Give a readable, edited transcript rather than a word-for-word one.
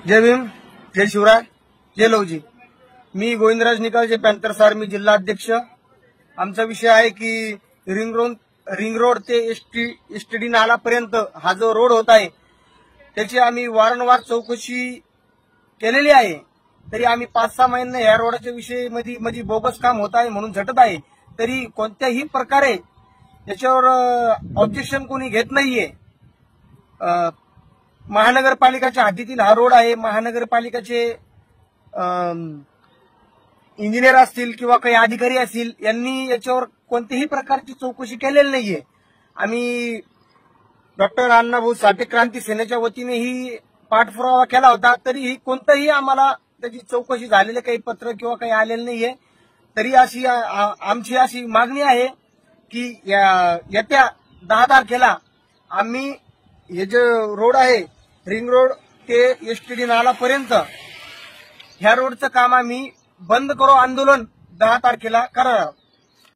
जय भीम, जय शिवराय, जय लवजी। मी Govindraj Nikalje, Panthers army जिल्हा अध्यक्ष। आमचा विषय आहे की रिंग रोड ते एसटीडी नालापर्यंत हा जो रोड होत आहे त्याची आम्ही वारंवार चौकशी केलेली आहे। तरी आम्ही 5-6 महिने या रोडच्या विषयी मध्ये बोगस काम होत आहे म्हणून झटत आहे, तरी कोणत्याही प्रकारे याच्यावर ऑब्जेक्शन कोणी घेत नाहीये। महानगरपालिकाच्या हद्दीतील हा रोड आहे। महानगरपालिकेचे इंजिनियर असतील किंवा काही अधिकारी असतील यांनी याच्यावर कोणत्याही प्रकारची चौकशी केलेली नाहीये। आम्ही डॉक्टर अण्णाभाऊ साठे क्रांती सेनेच्या वतीने ही पाठपुरावा केला होता, तरीही कोणताही आम्हाला त्याची चौकशी झालेले काही पत्र किंवा काही आलेले नाहीये। तरी आमची अशी मागणी आहे की येत्या 10 तारखेला आम्ही हे जे रोड आहे रिंग रोड ते एसटीडी नालापर्यंत ह्या रोडचं काम आम्ही बंद करू आंदोलन 10 तारखेला करणार आहोत।